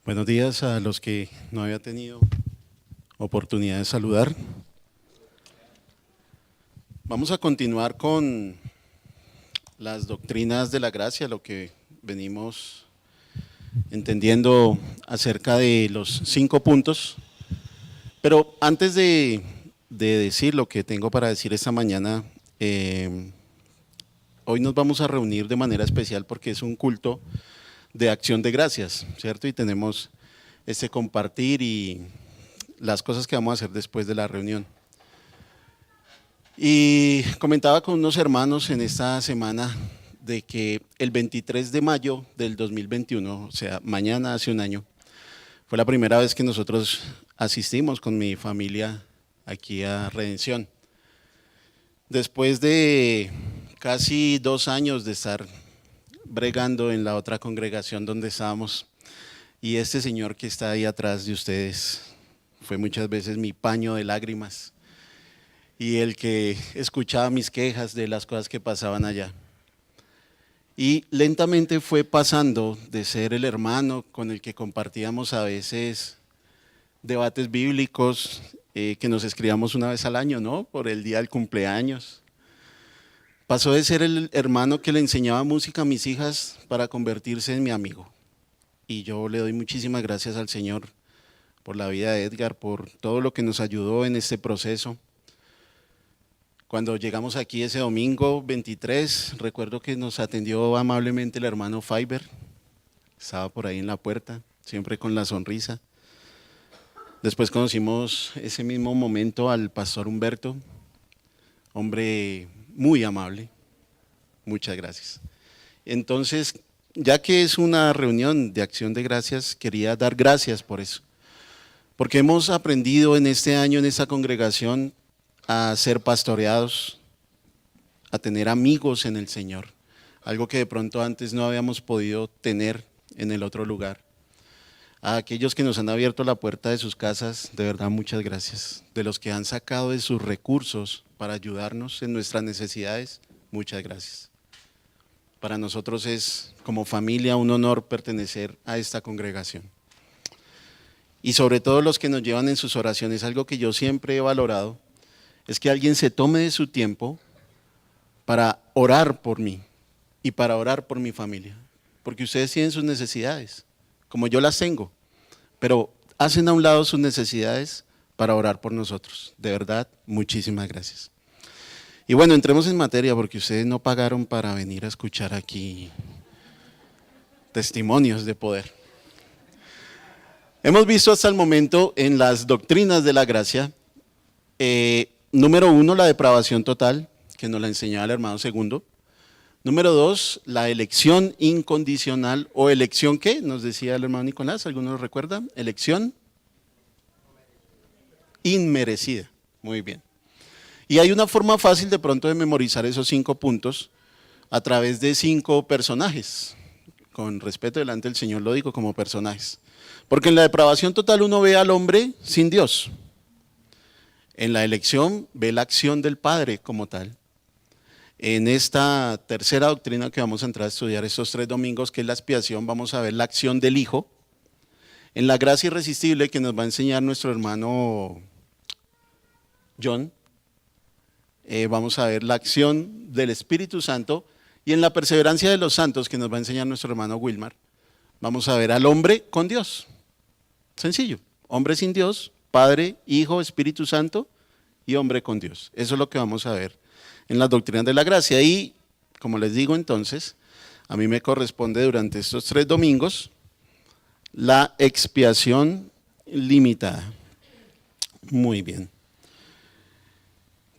Buenos días a los que no había tenido oportunidad de saludar. Vamos a continuar con las doctrinas de la gracia, lo que venimos entendiendo acerca de los 5 puntos. Pero antes de decir lo que tengo para decir esta mañana, hoy nos vamos a reunir de manera especial porque es un culto de acción de gracias, ¿cierto? Y tenemos este compartir y las cosas que vamos a hacer después de la reunión. Y comentaba con unos hermanos en esta semana de que el 23 de mayo del 2021, o sea, mañana hace un año, fue la primera vez que nosotros asistimos con mi familia aquí a Redención. Después de casi 2 años de estar bregando en la otra congregación donde estábamos, y este señor que está ahí atrás de ustedes fue muchas veces mi paño de lágrimas y el que escuchaba mis quejas de las cosas que pasaban allá. Y lentamente fue pasando de ser el hermano con el que compartíamos a veces debates bíblicos que nos escribíamos una vez al año, ¿no? Por el día del cumpleaños. Pasó de ser el hermano que le enseñaba música a mis hijas para convertirse en mi amigo. Y yo le doy muchísimas gracias al Señor por la vida de Edgar, por todo lo que nos ayudó en este proceso. Cuando llegamos aquí ese domingo 23, recuerdo que nos atendió amablemente el hermano Fiber, estaba por ahí en la puerta, siempre con la sonrisa. Después conocimos ese mismo momento al pastor Humberto, hombre muy amable, muchas gracias. Entonces, ya que es una reunión de acción de gracias, quería dar gracias por eso, porque hemos aprendido en este año en esta congregación a ser pastoreados, a tener amigos en el Señor, algo que de pronto antes no habíamos podido tener en el otro lugar. A aquellos que nos han abierto la puerta de sus casas, de verdad muchas gracias. De los que han sacado de sus recursos para ayudarnos en nuestras necesidades, muchas gracias. Para nosotros es como familia un honor pertenecer a esta congregación. Y sobre todo los que nos llevan en sus oraciones, algo que yo siempre he valorado, es que alguien se tome de su tiempo para orar por mí y para orar por mi familia. Porque ustedes tienen sus necesidades, como yo las tengo, pero hacen a un lado sus necesidades para orar por nosotros. De verdad, muchísimas gracias. Y bueno, entremos en materia porque ustedes no pagaron para venir a escuchar aquí testimonios de poder. Hemos visto hasta el momento en las doctrinas de la gracia, número 1, la depravación total, que nos la enseñaba el hermano Segundo. Número 2, la elección incondicional, o elección ¿qué? Nos decía el hermano Nicolás, ¿alguno lo recuerda? Elección inmerecida, muy bien. Y hay una forma fácil de pronto de memorizar esos 5 puntos a través de 5 personajes. Con respeto delante del Señor lo digo como personajes. Porque en la depravación total uno ve al hombre sin Dios. En la elección ve la acción del Padre como tal. En esta tercera doctrina que vamos a entrar a estudiar estos 3 domingos, que es la expiación, vamos a ver la acción del Hijo. En la gracia irresistible que nos va a enseñar nuestro hermano John, vamos a ver la acción del Espíritu Santo, y en la perseverancia de los santos que nos va a enseñar nuestro hermano Wilmar, vamos a ver al hombre con Dios. Sencillo, hombre sin Dios, Padre, Hijo, Espíritu Santo y hombre con Dios. Eso es lo que vamos a ver en las doctrinas de la gracia. Y como les digo entonces, a mí me corresponde durante estos 3 domingos la expiación limitada. Muy bien.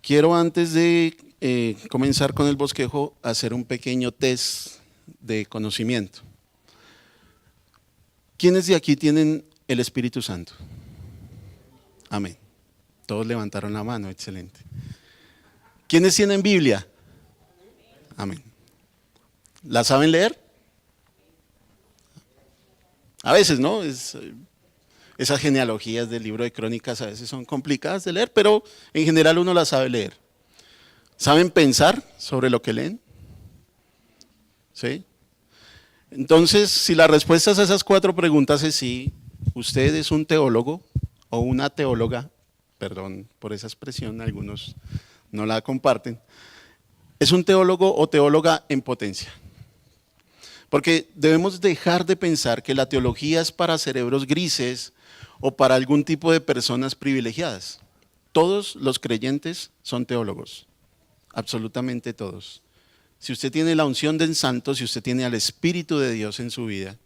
Quiero antes de comenzar con el bosquejo hacer un pequeño test de conocimiento. ¿Quiénes de aquí tienen el Espíritu Santo? Amén. Todos levantaron la mano, excelente. ¿Quiénes tienen Biblia? Amén. ¿La saben leer? A veces, ¿no? Esas genealogías del libro de Crónicas a veces son complicadas de leer, pero en general uno las sabe leer. ¿Saben pensar sobre lo que leen? ¿Sí? Entonces, si la respuesta a esas cuatro preguntas es sí, usted es un teólogo o una teóloga, perdón por esa expresión, algunos no la comparten, es un teólogo o teóloga en potencia. Porque debemos dejar de pensar que la teología es para cerebros grises o para algún tipo de personas privilegiadas. Todos los creyentes son teólogos, absolutamente todos. Si usted tiene la unción del santo, si usted tiene al Espíritu de Dios en su vida,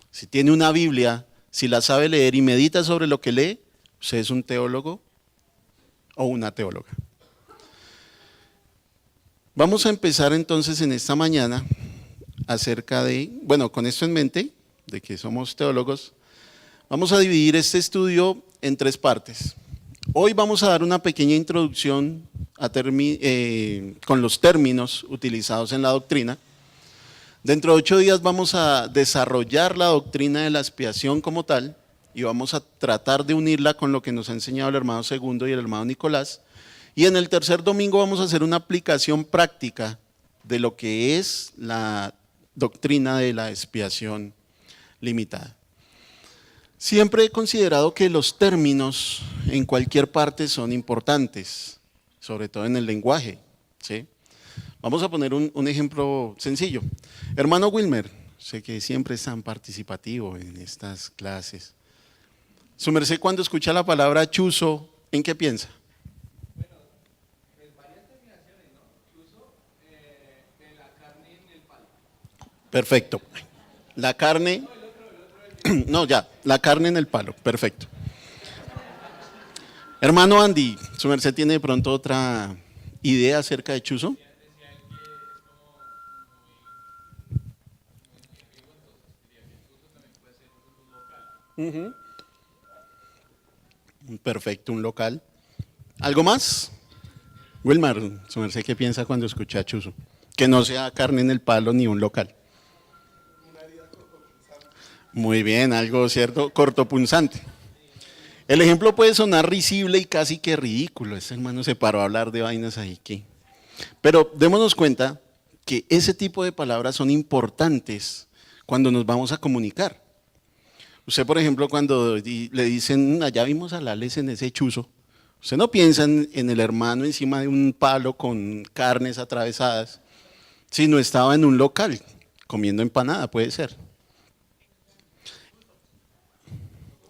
si tiene una Biblia, si la sabe leer y medita sobre lo que lee, usted es un teólogo o una teóloga. Vamos a empezar entonces en esta mañana acerca de, bueno, con esto en mente, de que somos teólogos, vamos a dividir este estudio en tres partes. Hoy vamos a dar una pequeña introducción con los términos utilizados en la doctrina. Dentro de 8 días vamos a desarrollar la doctrina de la expiación como tal y vamos a tratar de unirla con lo que nos ha enseñado el hermano Segundo y el hermano Nicolás. Y en el tercer domingo vamos a hacer una aplicación práctica de lo que es la doctrina de la expiación limitada. Siempre he considerado que los términos en cualquier parte son importantes, sobre todo en el lenguaje, ¿sí? Vamos a poner un ejemplo sencillo. Hermano Wilmer, sé que siempre es tan participativo en estas clases. Su merced, cuando escucha la palabra chuzo, ¿en qué piensa? Bueno, pues varias terminaciones, ¿no? Chuzo de la carne en el palo. Perfecto. La carne, no ya, la carne en el palo, perfecto. Hermano Andy, su merced tiene de pronto otra idea acerca de chuzo. Perfecto, un local. ¿Algo más? Wilmar, su merced, ¿qué piensa cuando escucha chuzo? Que no sea carne en el palo ni un local. Muy bien, algo cierto, cortopunzante. El ejemplo puede sonar risible y casi que ridículo. Este hermano se paró a hablar de vainas ahí que. Pero démonos cuenta que ese tipo de palabras son importantes cuando nos vamos a comunicar. Usted, por ejemplo, cuando le dicen, allá vimos a Lales en ese chuzo, usted no piensa en el hermano encima de un palo con carnes atravesadas, sino estaba en un local comiendo empanada, puede ser.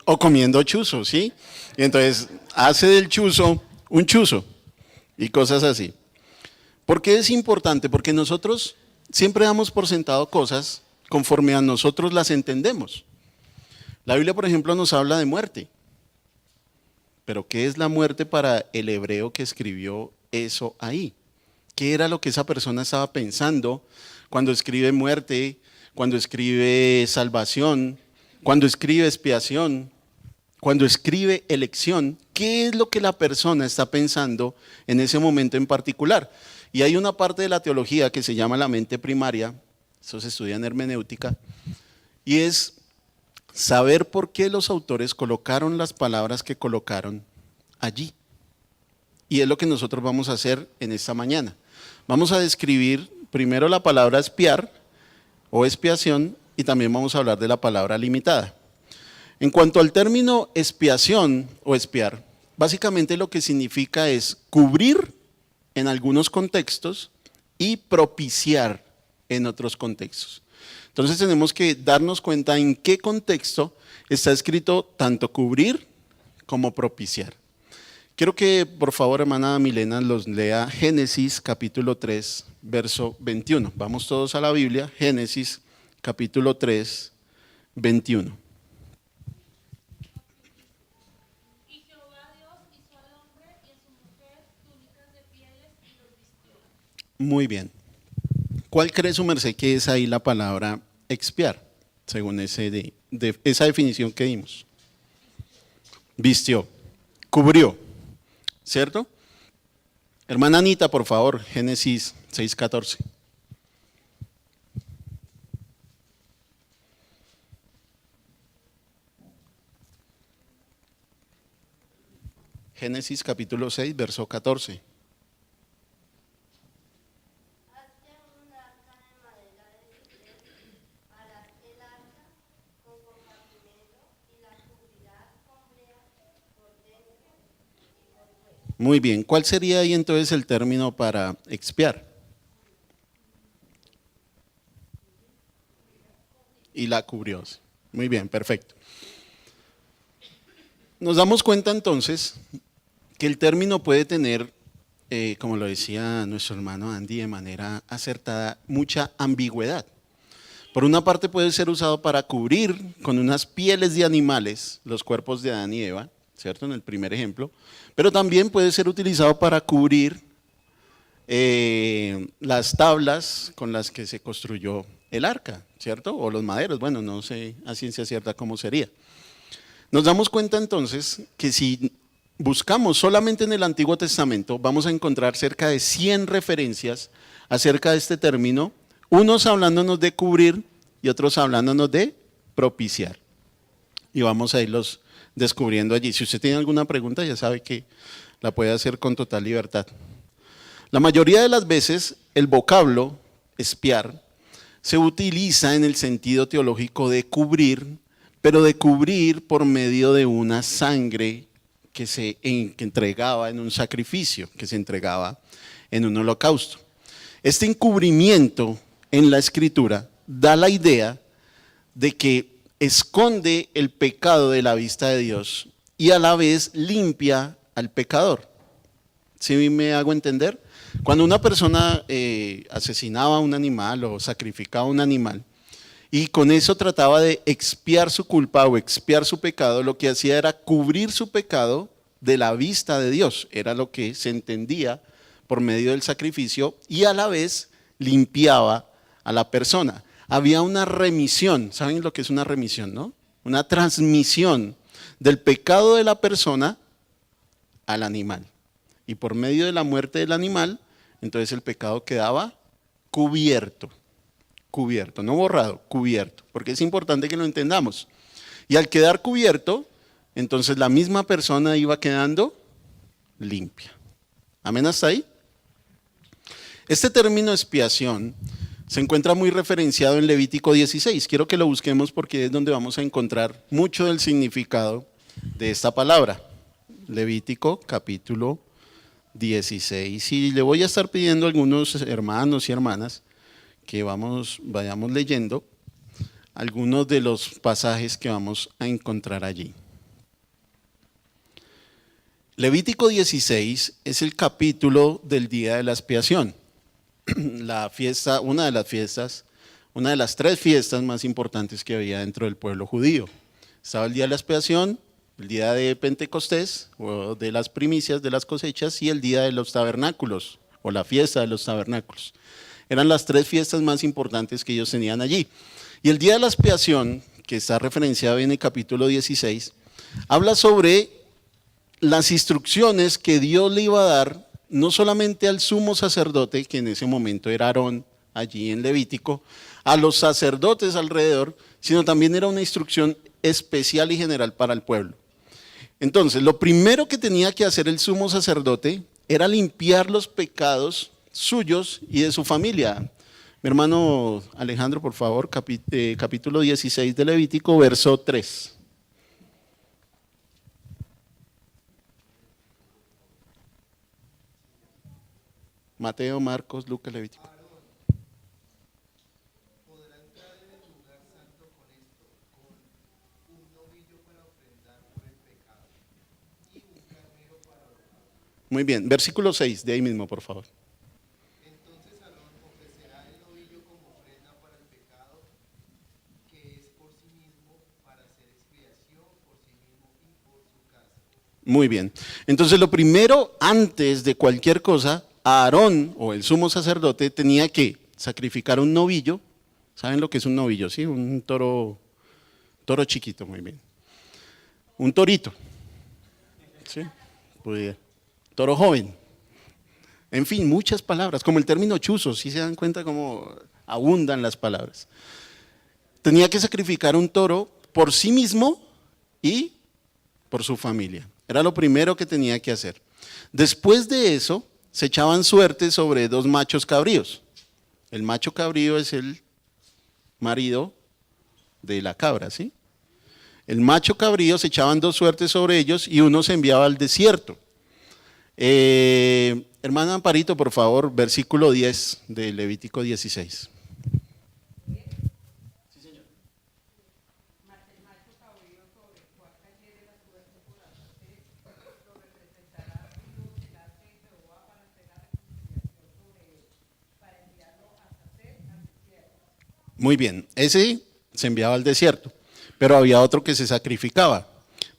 O comiendo chuzo, ¿sí? Y entonces hace del chuzo un chuzo y cosas así. ¿Por qué es importante? Porque nosotros siempre damos por sentado cosas conforme a nosotros las entendemos. La Biblia, por ejemplo, nos habla de muerte. Pero ¿qué es la muerte para el hebreo que escribió eso ahí? ¿Qué era lo que esa persona estaba pensando cuando escribe muerte, cuando escribe salvación, cuando escribe expiación, cuando escribe elección? ¿Qué es lo que la persona está pensando en ese momento en particular? Y hay una parte de la teología que se llama la mente primaria, eso se estudia en hermenéutica, y es saber por qué los autores colocaron las palabras que colocaron allí. Y es lo que nosotros vamos a hacer en esta mañana. Vamos a describir primero la palabra espiar o expiación y también vamos a hablar de la palabra limitada. En cuanto al término expiación o espiar, básicamente lo que significa es cubrir en algunos contextos y propiciar en otros contextos. Entonces tenemos que darnos cuenta en qué contexto está escrito tanto cubrir como propiciar. Quiero que por favor, hermana Milena, los lea Génesis capítulo 3, verso 21. Vamos todos a la Biblia, Génesis capítulo 3, 21. Y Jehová Dios hizo al hombre y a su mujer túnicas de pieles y los vistió. Muy bien. ¿Cuál cree su merced que es ahí la palabra expiar, según esa definición que dimos? Vistió, cubrió, ¿cierto? Hermana Anita, por favor, Génesis 6:14. Génesis capítulo 6, verso 14. Hazte un arca de madera de ciprés para Muy bien. ¿Cuál sería ahí entonces el término para expiar? Y la cubrió. Muy bien, perfecto. Nos damos cuenta entonces que el término puede tener, como lo decía nuestro hermano Andy de manera acertada, mucha ambigüedad. Por una parte puede ser usado para cubrir con unas pieles de animales los cuerpos de Adán y Eva, ¿cierto? En el primer ejemplo. Pero también puede ser utilizado para cubrir las tablas con las que se construyó el arca, ¿cierto? O los maderos, bueno, no sé a ciencia cierta cómo sería. Nos damos cuenta entonces que si buscamos solamente en el Antiguo Testamento, vamos a encontrar cerca de 100 referencias acerca de este término, unos hablándonos de cubrir y otros hablándonos de propiciar. Y vamos a irlos descubriendo allí. Si usted tiene alguna pregunta, ya sabe que la puede hacer con total libertad. La mayoría de las veces, el vocablo expiar se utiliza en el sentido teológico de cubrir, pero de cubrir por medio de una sangre que que entregaba en un sacrificio, que se entregaba en un holocausto. Este encubrimiento en la Escritura da la idea de que esconde el pecado de la vista de Dios y a la vez limpia al pecador. ¿Sí me hago entender? Cuando una persona asesinaba a un animal o sacrificaba a un animal y con eso trataba de expiar su culpa o expiar su pecado, lo que hacía era cubrir su pecado de la vista de Dios. Era lo que se entendía por medio del sacrificio y a la vez limpiaba a la persona. Había una remisión, ¿saben lo que es una remisión, no? Una transmisión del pecado de la persona al animal. Y por medio de la muerte del animal, entonces el pecado quedaba cubierto, no borrado, cubierto, porque es importante que lo entendamos. Y al quedar cubierto, entonces la misma persona iba quedando limpia. ¿Amén hasta ahí? Este término expiación se encuentra muy referenciado en Levítico 16. Quiero que lo busquemos porque es donde vamos a encontrar mucho del significado de esta palabra. Levítico capítulo 16. Y le voy a estar pidiendo a algunos hermanos y hermanas que vayamos leyendo algunos de los pasajes que vamos a encontrar allí. Levítico 16 es el capítulo del día de la expiación. La fiesta, una de las 3 fiestas más importantes que había dentro del pueblo judío. Estaba el día de la expiación, el día de Pentecostés, o de las primicias de las cosechas, y el día de los tabernáculos, o la fiesta de los tabernáculos. Eran las 3 fiestas más importantes que ellos tenían allí. Y el día de la expiación, que está referenciado en el capítulo 16, habla sobre las instrucciones que Dios le iba a dar, no solamente al sumo sacerdote, que en ese momento era Aarón, allí en Levítico, a los sacerdotes alrededor, sino también era una instrucción especial y general para el pueblo. Entonces, lo primero que tenía que hacer el sumo sacerdote era limpiar los pecados suyos y de su familia. Mi hermano Alejandro, por favor, capítulo 16 de Levítico, verso 3. Mateo, Marcos, Lucas, Levítico. Podrá entrar en el lugar santo con esto, con un novillo para ofrendar por el pecado y un carnero para adornar. Muy bien, versículo 6, de ahí mismo, por favor. Entonces Aarón ofrecerá el novillo como ofrenda para el pecado, que es por sí mismo, para hacer expiación por sí mismo y por su casa. Muy bien. Entonces, lo primero, antes de cualquier cosa, Aarón, o el sumo sacerdote, tenía que sacrificar un novillo. ¿Saben lo que es un novillo? Sí, un toro chiquito, muy bien. Un torito. ¿Sí? Toro joven. En fin, muchas palabras, como el término chuzo, si se dan cuenta cómo abundan las palabras. Tenía que sacrificar un toro por sí mismo y por su familia. Era lo primero que tenía que hacer. Después de eso, se echaban suertes sobre 2 machos cabríos. El macho cabrío es el marido de la cabra, ¿sí? El macho cabrío se echaban 2 suertes sobre ellos y uno se enviaba al desierto. Hermana Amparito, por favor, versículo 10 de Levítico 16. Muy bien, ese se enviaba al desierto, pero había otro que se sacrificaba.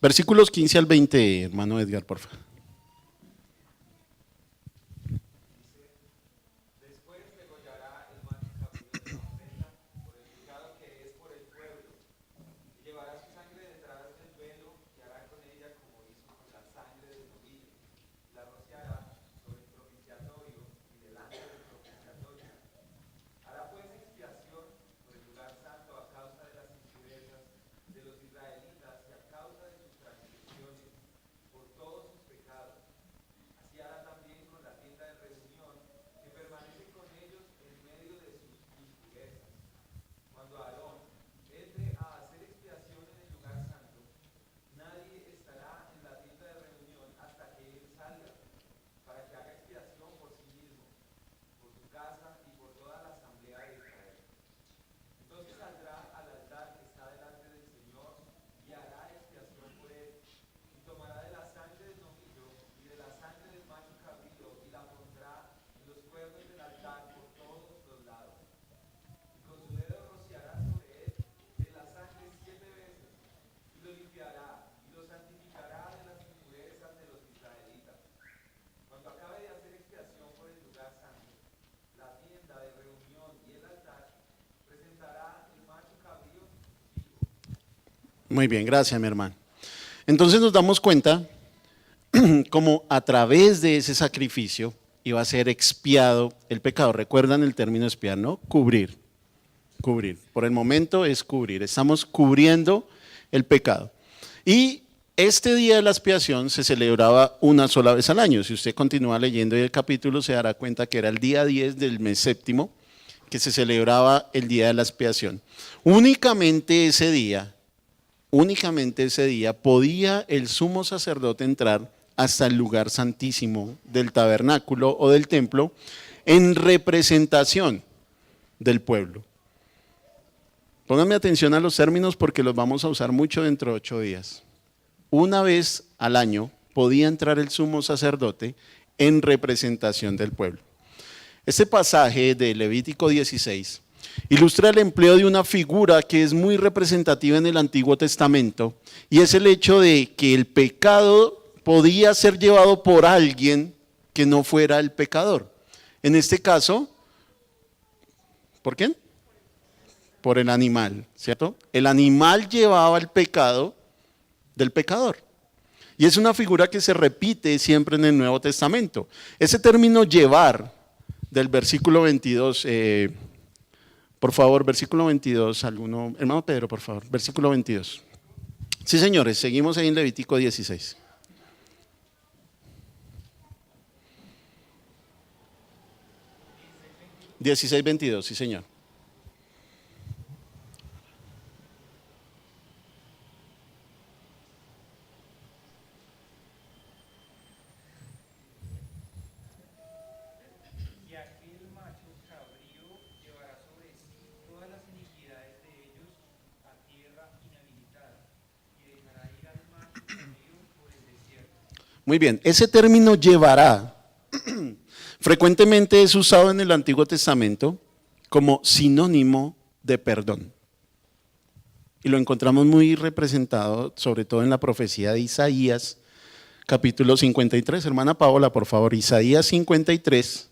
Versículos 15 al 20, hermano Edgar, por favor. Después degollará el macho cabrío de la ofrenda por el pecado que es por el pueblo, y llevará su sangre detrás del velo y hará con ella como hizo con la sangre del novillo. La rociará sobre el propiciatorio y delante del propiciatorio. Hará pues expiación por el lugar santo a causa de las impurezas de los israelitas y a causa de sus transgresiones, por todos sus pecados. Así hará también con la tienda de reunión, que permanece con ellos en medio de sus impurezas. Cuando Aarón entre a hacer expiación en el lugar santo, nadie estará en la tienda de reunión hasta que él salga, para que haga expiación por sí mismo, por su casa y por toda la asamblea de Israel. Entonces saldrá al altar que está delante del Señor y hará expiación por él, y tomará de la sangre del novillo y de la sangre del macho cabrío y la pondrá en los cuernos del altar por todos los lados. Y con su dedo rociará sobre él de la sangre 7 veces, y lo limpiará y lo santificará de las impurezas de los israelitas. Cuando acabe de hacer expiación por el lugar santo, la tienda de reunión y el altar, presentará el macho cabrío vivo. Muy bien, gracias, mi hermano. Entonces nos damos cuenta como a través de ese sacrificio iba a ser expiado el pecado. ¿Recuerdan el término expiar, no? Cubrir, cubrir. Por el momento es cubrir. Estamos cubriendo el pecado. Y este día de la expiación se celebraba una sola vez al año. Si usted continúa leyendo el capítulo, se dará cuenta que era el día 10 del mes séptimo, que se celebraba el día de la expiación. Únicamente ese día podía el sumo sacerdote entrar hasta el lugar santísimo del tabernáculo o del templo en representación del pueblo. Pónganme atención a los términos porque los vamos a usar mucho dentro de 8 días. Una vez al año podía entrar el sumo sacerdote en representación del pueblo. Este pasaje de Levítico 16 ilustra el empleo de una figura que es muy representativa en el Antiguo Testamento, y es el hecho de que el pecado podía ser llevado por alguien que no fuera el pecador. En este caso, ¿por quién? Por el animal, ¿cierto? El animal llevaba el pecado del pecador. Y es una figura que se repite siempre en el Nuevo Testamento. Ese término llevar del versículo 22, por favor, versículo 22, alguno, hermano Pedro, por favor, versículo 22. Sí, señores, seguimos ahí en Levítico 16. Dieciséis, 22, sí, señor. Y aquel macho cabrío llevará sobre sí todas las iniquidades de ellos a tierra inhabilitada, y dejará ir al macho cabrío por el desierto. Muy bien, ese término llevará frecuentemente es usado en el Antiguo Testamento como sinónimo de perdón. Y lo encontramos muy representado, sobre todo en la profecía de Isaías, capítulo 53. Hermana Paola, por favor, Isaías 53.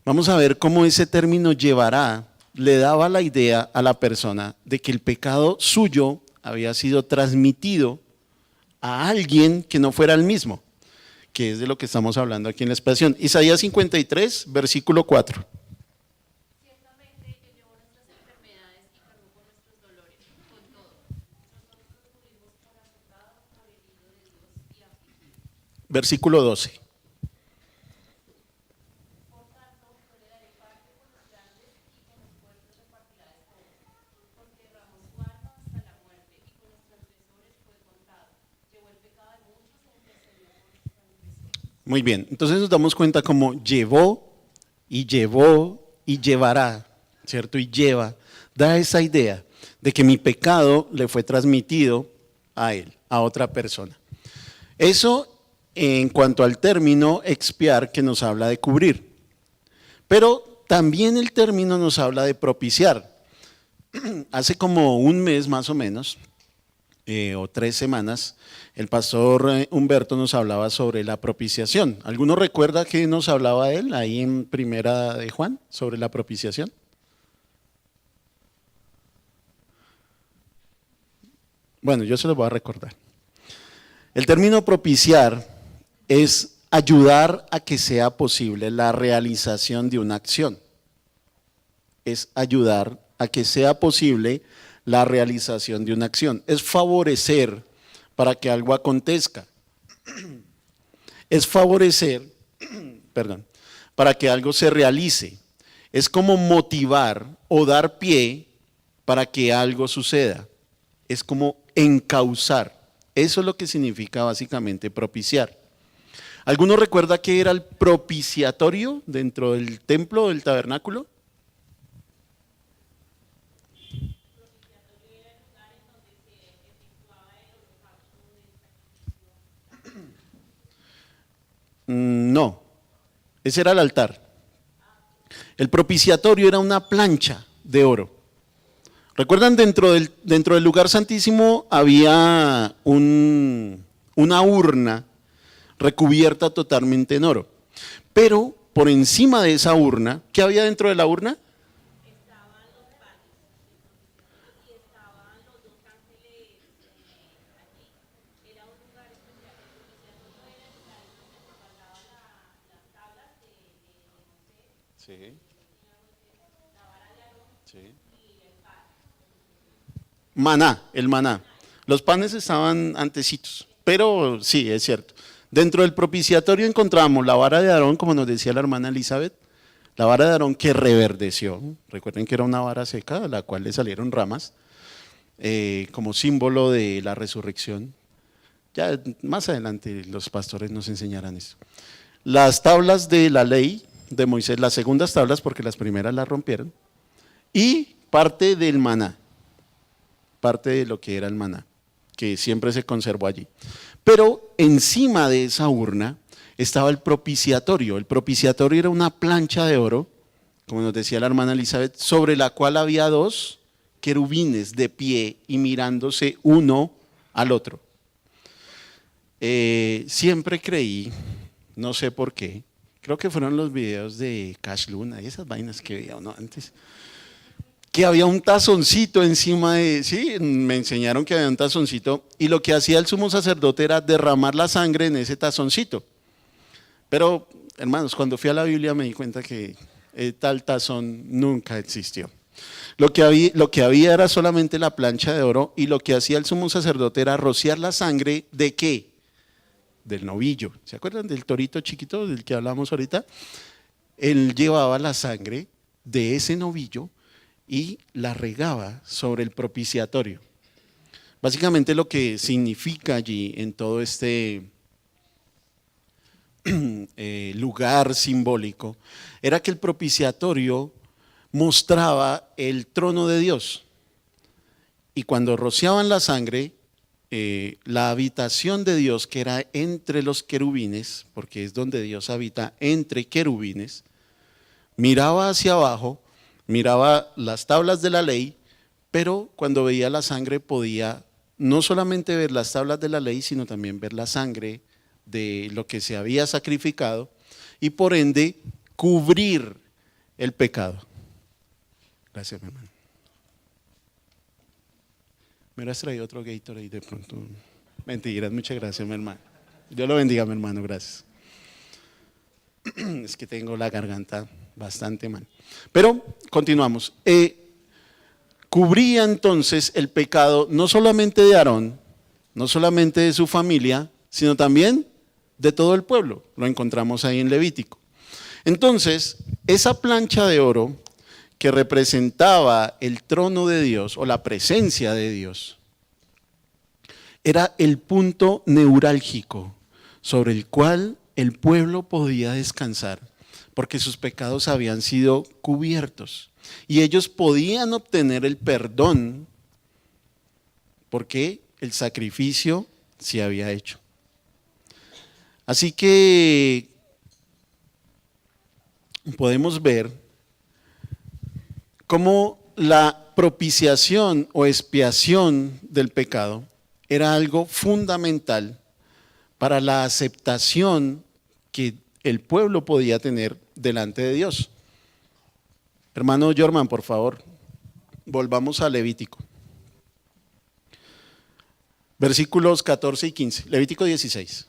Vamos a ver cómo ese término llevará le daba la idea a la persona de que el pecado suyo había sido transmitido a alguien que no fuera el mismo, que es de lo que estamos hablando aquí en la expiación. Isaías 53, versículo 4. Ciertamente Él llevó nuestras enfermedades y cargó con nuestros dolores, con todo. Nosotros fuimos por azotado, por herido de Dios y afligido. Versículo 12. Por tanto, yo le daré parte con los grandes y con los fuertes repartirá despojo. Porque derramó su alma hasta la muerte y con los transgresores fue contado. Llevó el pecado de muchos e intercedió por sus transgresiones. Muy bien, entonces nos damos cuenta como llevó y llevará, ¿cierto? Y lleva, da esa idea de que mi pecado le fue transmitido a él, a otra persona. Eso en cuanto al término expiar, que nos habla de cubrir. Pero también el término nos habla de propiciar. Hace como un mes más o menos, o 3 semanas, el pastor Humberto nos hablaba sobre la propiciación. ¿Alguno recuerda que nos hablaba él ahí en Primera de Juan sobre la propiciación? Bueno, yo se lo voy a recordar. El término propiciar es ayudar a que sea posible la realización de una acción. Es ayudar a que sea posible la realización de una acción. Es favorecer para que algo acontezca. Es favorecer, para que algo se realice. Es como motivar o dar pie para que algo suceda. Es como encauzar. Eso es lo que significa básicamente propiciar. ¿Alguno recuerda qué era el propiciatorio dentro del templo, del tabernáculo? No, ese era el altar. El propiciatorio era una plancha de oro. ¿Recuerdan? Dentro del lugar santísimo había una urna recubierta totalmente en oro. Pero por encima de esa urna, ¿qué había dentro de la urna? Sí. Sí. Maná, el maná. Los panes estaban antecitos, pero sí, es cierto. Dentro del propiciatorio encontramos la vara de Aarón, como nos decía la hermana Elizabeth, la vara de Aarón que reverdeció. Recuerden que era una vara seca a la cual le salieron ramas, como símbolo de la resurrección. Ya más adelante los pastores nos enseñarán eso. Las tablas de la ley de Moisés, las segundas tablas, porque las primeras las rompieron, y parte del maná, parte de lo que era el maná, que siempre se conservó allí. Pero encima de esa urna estaba el propiciatorio. El propiciatorio era una plancha de oro, como nos decía la hermana Elizabeth, sobre la cual había 2 querubines de pie y mirándose uno al otro. Siempre creí, no sé por qué, creo que fueron los videos de Cash Luna y esas vainas que veía uno antes, que había un tazoncito encima de, sí, me enseñaron que había un tazoncito y lo que hacía el sumo sacerdote era derramar la sangre en ese tazoncito. Pero, hermanos, cuando fui a la Biblia me di cuenta que tal tazón nunca existió. Lo que había era solamente la plancha de oro y lo que hacía el sumo sacerdote era rociar la sangre ¿de qué? Del novillo. ¿Se acuerdan del torito chiquito del que hablamos ahorita? Él llevaba la sangre de ese novillo y la regaba sobre el propiciatorio. Básicamente lo que significa allí en todo este lugar simbólico era que el propiciatorio mostraba el trono de Dios. Y cuando rociaban la sangre, la habitación de Dios, que era entre los querubines, porque es donde Dios habita entre querubines, miraba hacia abajo, miraba las tablas de la ley, pero cuando veía la sangre podía no solamente ver las tablas de la ley, sino también ver la sangre de lo que se había sacrificado y por ende cubrir el pecado. Gracias, mi hermano. Me hubieras traído otro Gatorade de pronto. Mentiras, muchas gracias, mi hermano. Dios lo bendiga, mi hermano, gracias. Es que tengo la garganta bastante mal. Pero continuamos. Cubría entonces el pecado no solamente de Aarón, no solamente de su familia, sino también de todo el pueblo. Lo encontramos ahí en Levítico. Entonces, esa plancha de oro que representaba el trono de Dios o la presencia de Dios, era el punto neurálgico sobre el cual el pueblo podía descansar porque sus pecados habían sido cubiertos y ellos podían obtener el perdón porque el sacrificio se había hecho. Así que podemos ver cómo la propiciación o expiación del pecado era algo fundamental para la aceptación que el pueblo podía tener delante de Dios. Hermano Jorman, por favor, volvamos a Levítico. Versículos 14 y 15, Levítico 16.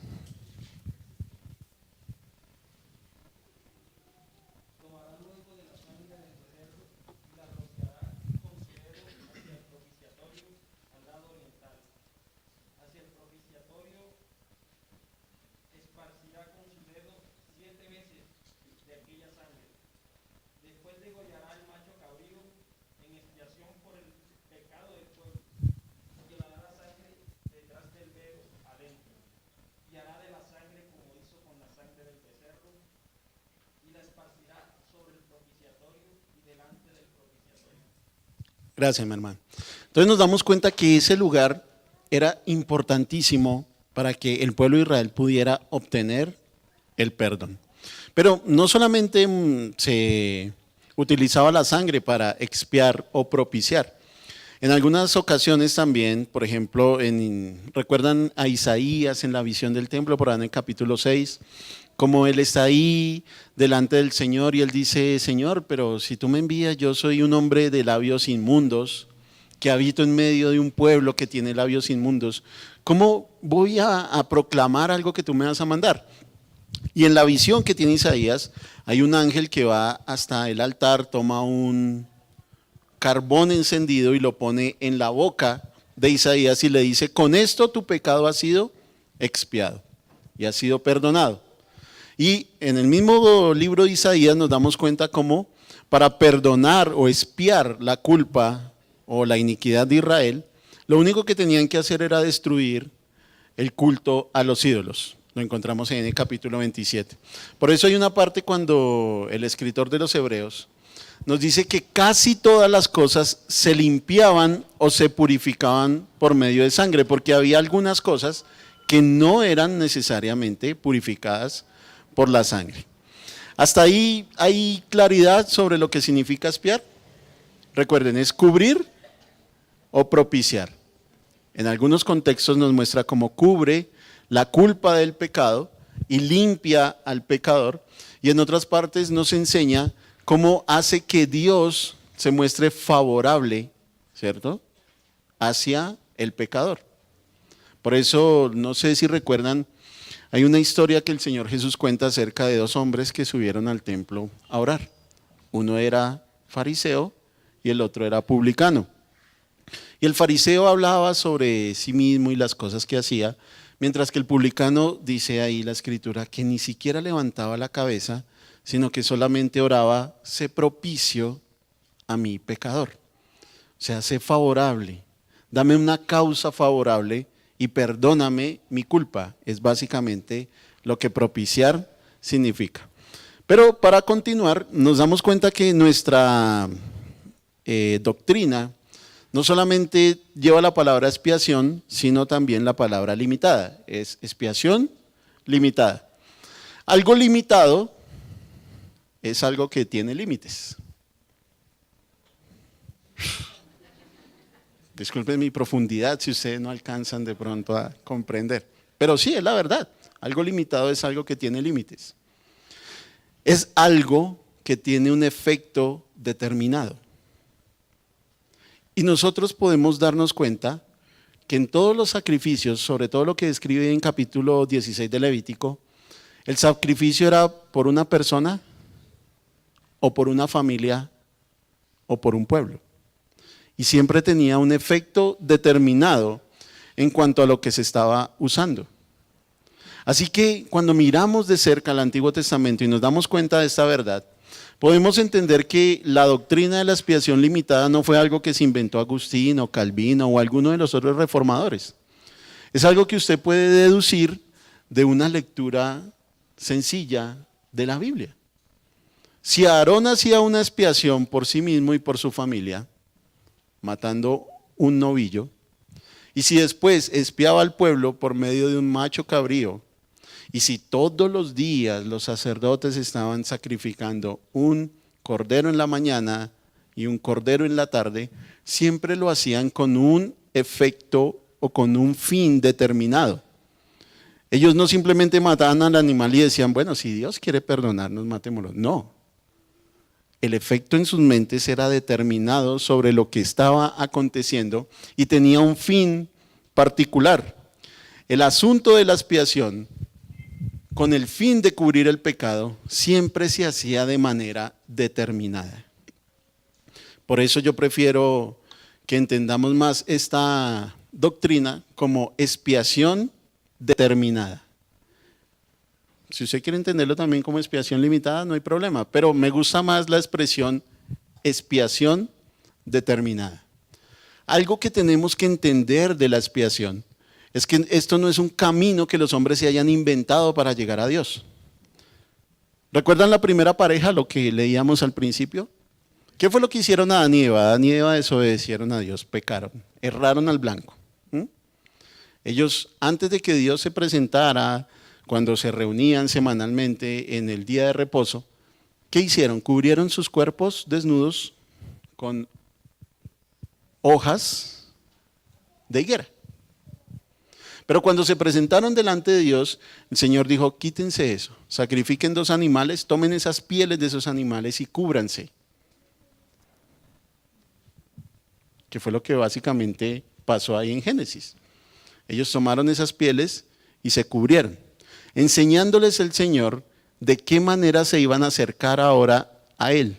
Gracias, mi hermano. Entonces nos damos cuenta que ese lugar era importantísimo para que el pueblo de Israel pudiera obtener el perdón. Pero no solamente se utilizaba la sangre para expiar o propiciar. En algunas ocasiones también, por ejemplo, recuerdan a Isaías en la visión del templo, por ahí en el capítulo 6, como él está ahí delante del Señor y él dice: Señor, pero si tú me envías, yo soy un hombre de labios inmundos, que habito en medio de un pueblo que tiene labios inmundos. ¿Cómo voy a proclamar algo que tú me vas a mandar? Y en la visión que tiene Isaías, hay un ángel que va hasta el altar, toma un carbón encendido y lo pone en la boca de Isaías y le dice: con esto tu pecado ha sido expiado y ha sido perdonado. Y en el mismo libro de Isaías nos damos cuenta cómo para perdonar o expiar la culpa o la iniquidad de Israel, lo único que tenían que hacer era destruir el culto a los ídolos. Lo encontramos en el capítulo 27. Por eso hay una parte cuando el escritor de los Hebreos nos dice que casi todas las cosas se limpiaban o se purificaban por medio de sangre, porque había algunas cosas que no eran necesariamente purificadas por la sangre. Hasta ahí hay claridad sobre lo que significa expiar. Recuerden, es cubrir o propiciar. En algunos contextos nos muestra cómo cubre la culpa del pecado y limpia al pecador, y en otras partes nos enseña cómo hace que Dios se muestre favorable, ¿cierto?, hacia el pecador. Por eso, no sé si recuerdan, hay una historia que el Señor Jesús cuenta acerca de dos hombres que subieron al templo a orar. Uno era fariseo y el otro era publicano. Y el fariseo hablaba sobre sí mismo y las cosas que hacía, mientras que el publicano, dice ahí la escritura, que ni siquiera levantaba la cabeza, sino que solamente oraba: sé propicio a mi pecador. O sea, sé favorable, dame una causa favorable y perdóname mi culpa. Es básicamente lo que propiciar significa. Pero para continuar, nos damos cuenta que nuestra doctrina no solamente lleva la palabra expiación, sino también la palabra limitada. Es expiación limitada. Algo limitado es algo que tiene límites. Disculpen mi profundidad si ustedes no alcanzan de pronto a comprender. Pero sí, es la verdad. Algo limitado es algo que tiene límites. Es algo que tiene un efecto determinado. Y nosotros podemos darnos cuenta que en todos los sacrificios, sobre todo lo que describe en capítulo 16 de Levítico, el sacrificio era por una persona o por una familia o por un pueblo. Y siempre tenía un efecto determinado en cuanto a lo que se estaba usando. Así que cuando miramos de cerca el Antiguo Testamento y nos damos cuenta de esta verdad, podemos entender que la doctrina de la expiación limitada no fue algo que se inventó Agustín o Calvino o alguno de los otros reformadores. Es algo que usted puede deducir de una lectura sencilla de la Biblia. Si Aarón hacía una expiación por sí mismo y por su familia, matando un novillo, y si después expiaba al pueblo por medio de un macho cabrío, y si todos los días los sacerdotes estaban sacrificando un cordero en la mañana y un cordero en la tarde, siempre lo hacían con un efecto o con un fin determinado. Ellos no simplemente mataban al animal y decían, bueno, si Dios quiere perdonarnos, matémoslo. No. El efecto en sus mentes era determinado sobre lo que estaba aconteciendo y tenía un fin particular. El asunto de la expiación, con el fin de cubrir el pecado, siempre se hacía de manera determinada. Por eso yo prefiero que entendamos más esta doctrina como expiación determinada. Si usted quiere entenderlo también como expiación limitada, no hay problema, pero me gusta más la expresión expiación determinada. Algo que tenemos que entender de la expiación es que esto no es un camino que los hombres se hayan inventado para llegar a Dios. ¿Recuerdan la primera pareja, lo que leíamos al principio? ¿Qué fue lo que hicieron Adán y Eva? Adán y Eva desobedecieron a Dios, pecaron, erraron al blanco. Ellos, antes de que Dios se presentara, cuando se reunían semanalmente en el día de reposo, ¿qué hicieron? Cubrieron sus cuerpos desnudos con hojas de higuera. Pero cuando se presentaron delante de Dios, el Señor dijo, quítense eso, sacrifiquen 2 animales, tomen esas pieles de esos animales y cúbranse. Que fue lo que básicamente pasó ahí en Génesis. Ellos tomaron esas pieles y se cubrieron, enseñándoles el Señor de qué manera se iban a acercar ahora a Él.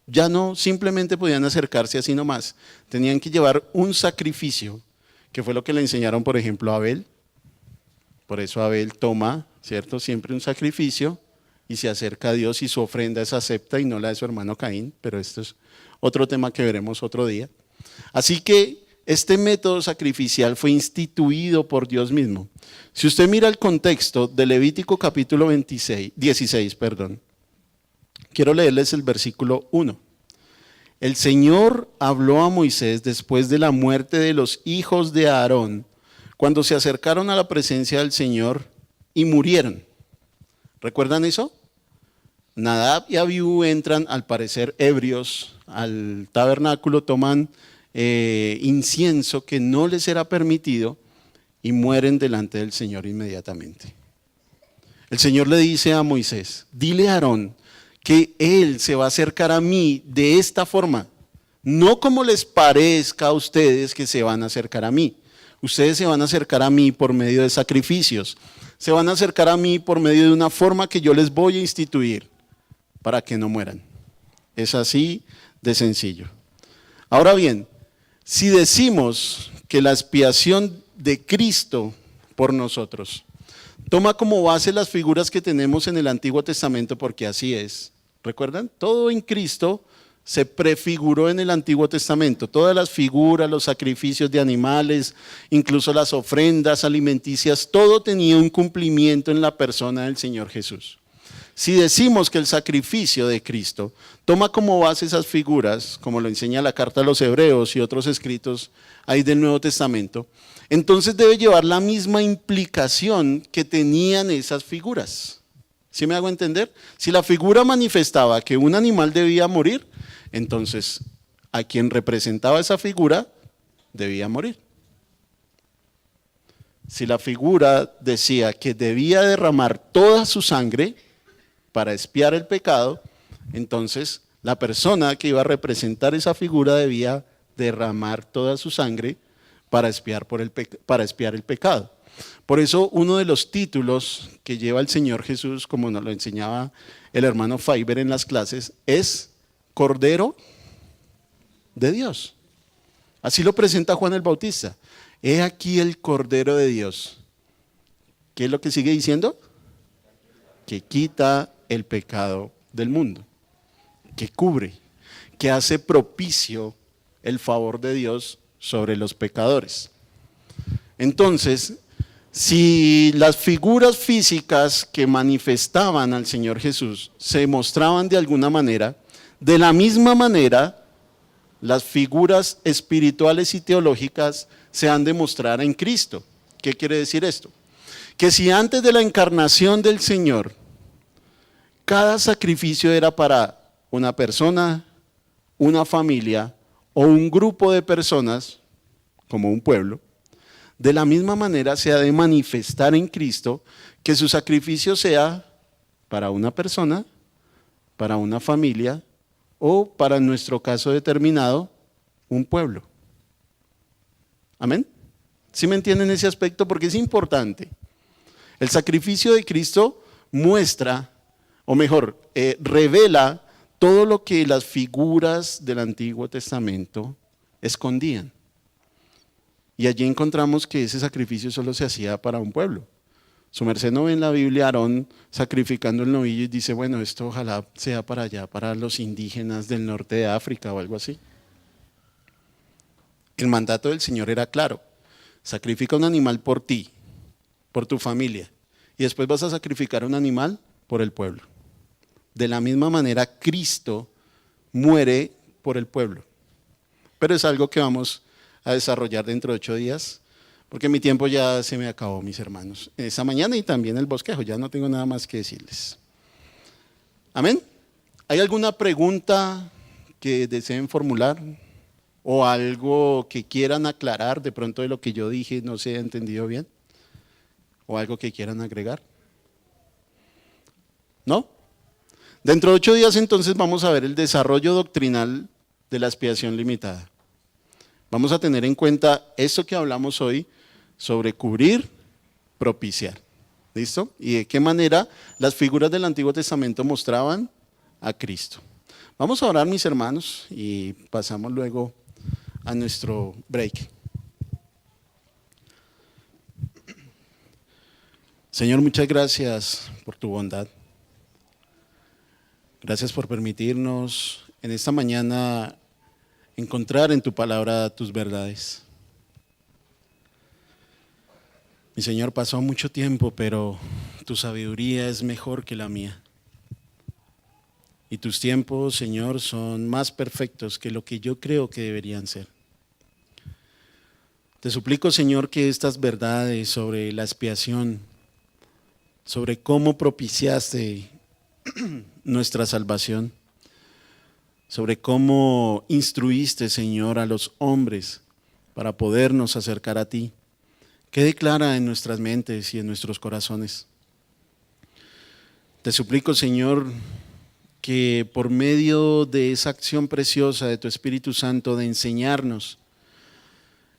Ya no simplemente podían acercarse así nomás, tenían que llevar un sacrificio, que fue lo que le enseñaron, por ejemplo, a Abel. Por eso Abel toma, ¿cierto?, siempre un sacrificio y se acerca a Dios y su ofrenda es acepta y no la de su hermano Caín, pero esto es otro tema que veremos otro día. Así que este método sacrificial fue instituido por Dios mismo. Si usted mira el contexto de Levítico capítulo 16, quiero leerles el versículo 1. El Señor habló a Moisés después de la muerte de los hijos de Aarón, cuando se acercaron a la presencia del Señor y murieron. ¿Recuerdan eso? Nadab y Abiú entran, al parecer ebrios, al tabernáculo, toman incienso que no les era permitido y mueren delante del Señor inmediatamente. El Señor le dice a Moisés, dile a Aarón que él se va a acercar a mí de esta forma, no como les parezca a ustedes que se van a acercar a mí. Ustedes se van a acercar a mí por medio de sacrificios, se van a acercar a mí por medio de una forma que yo les voy a instituir para que no mueran. Es así de sencillo. Ahora bien, si decimos que la expiación de Cristo por nosotros toma como base las figuras que tenemos en el Antiguo Testamento, porque así es, ¿recuerdan? Todo en Cristo se prefiguró en el Antiguo Testamento, todas las figuras, los sacrificios de animales, incluso las ofrendas alimenticias, todo tenía un cumplimiento en la persona del Señor Jesús. Si decimos que el sacrificio de Cristo toma como base esas figuras, como lo enseña la carta a los Hebreos y otros escritos ahí del Nuevo Testamento, entonces debe llevar la misma implicación que tenían esas figuras. ¿Sí me hago entender? Si la figura manifestaba que un animal debía morir, entonces a quien representaba esa figura debía morir. Si la figura decía que debía derramar toda su sangre para expiar el pecado, entonces la persona que iba a representar esa figura debía derramar toda su sangre para expiar el pecado. Por eso uno de los títulos que lleva el Señor Jesús, como nos lo enseñaba el hermano Faiber en las clases, es Cordero de Dios. Así lo presenta Juan el Bautista. He aquí el Cordero de Dios. ¿Qué es lo que sigue diciendo? Que quita el pecado del mundo, que cubre, que hace propicio el favor de Dios sobre los pecadores. Entonces, Si las figuras físicas que manifestaban al Señor Jesús se mostraban de alguna manera, de la misma manera, las figuras espirituales y teológicas se han de mostrar en Cristo. ¿Qué quiere decir esto? Que si antes de la encarnación del Señor, cada sacrificio era para una persona, una familia o un grupo de personas, como un pueblo, de la misma manera se ha de manifestar en Cristo que su sacrificio sea para una persona, para una familia o para nuestro caso determinado, un pueblo. ¿Amén? ¿Sí me entienden ese aspecto? Porque es importante. El sacrificio de Cristo muestra, o mejor, revela todo lo que las figuras del Antiguo Testamento escondían. Y allí encontramos que ese sacrificio solo se hacía para un pueblo. Su merced no ve en la Biblia a Aarón sacrificando el novillo y dice, bueno, esto ojalá sea para allá, para los indígenas del norte de África o algo así. El mandato del Señor era claro, sacrifica un animal por ti, por tu familia, y después vas a sacrificar un animal por el pueblo. De la misma manera, Cristo muere por el pueblo. Pero es algo que vamos a desarrollar dentro de 8 días, porque mi tiempo ya se me acabó, mis hermanos. Esta mañana y también el bosquejo, ya no tengo nada más que decirles. ¿Amén? ¿Hay alguna pregunta que deseen formular? ¿O algo que quieran aclarar de pronto de lo que yo dije no se ha entendido bien? ¿O algo que quieran agregar? ¿No? Dentro de 8 días entonces vamos a ver el desarrollo doctrinal de la expiación limitada. Vamos a tener en cuenta esto que hablamos hoy sobre cubrir, propiciar. ¿Listo? Y de qué manera las figuras del Antiguo Testamento mostraban a Cristo. Vamos a orar, mis hermanos, y pasamos luego a nuestro break. Señor, muchas gracias por tu bondad. Gracias por permitirnos en esta mañana encontrar en tu palabra tus verdades. Mi Señor, pasó mucho tiempo, pero tu sabiduría es mejor que la mía. Y tus tiempos, Señor, son más perfectos que lo que yo creo que deberían ser. Te suplico, Señor, que estas verdades sobre la expiación, sobre cómo propiciaste nuestra salvación, sobre cómo instruiste, Señor, a los hombres para podernos acercar a ti, quede clara en nuestras mentes y en nuestros corazones. Te suplico, Señor, que por medio de esa acción preciosa de tu Espíritu Santo de enseñarnos,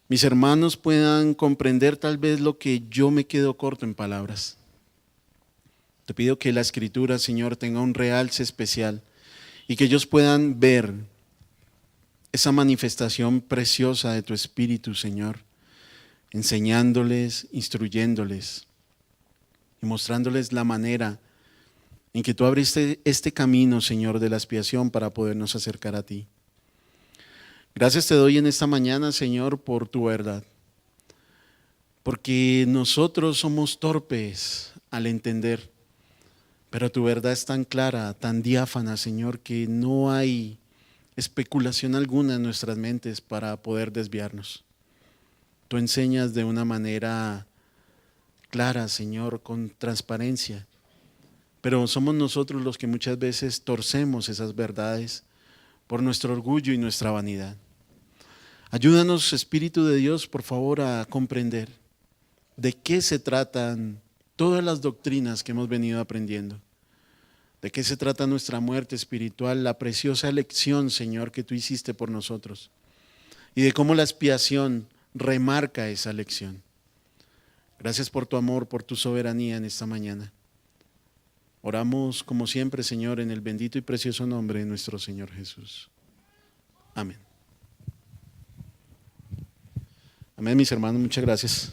mis hermanos puedan comprender tal vez lo que yo me quedo corto en palabras. Te pido que la Escritura, Señor, tenga un realce especial y que ellos puedan ver esa manifestación preciosa de tu Espíritu, Señor, enseñándoles, instruyéndoles y mostrándoles la manera en que tú abriste este camino, Señor, de la expiación para podernos acercar a ti. Gracias te doy en esta mañana, Señor, por tu verdad, porque nosotros somos torpes al entender, pero tu verdad es tan clara, tan diáfana, Señor, que no hay especulación alguna en nuestras mentes para poder desviarnos. Tú enseñas de una manera clara, Señor, con transparencia, pero somos nosotros los que muchas veces torcemos esas verdades por nuestro orgullo y nuestra vanidad. Ayúdanos, Espíritu de Dios, por favor, a comprender de qué se tratan todas las doctrinas que hemos venido aprendiendo. De qué se trata nuestra muerte espiritual, la preciosa elección, Señor, que tú hiciste por nosotros. Y de cómo la expiación remarca esa elección. Gracias por tu amor, por tu soberanía en esta mañana. Oramos como siempre, Señor, en el bendito y precioso nombre de nuestro Señor Jesús. Amén. Amén, mis hermanos, muchas gracias.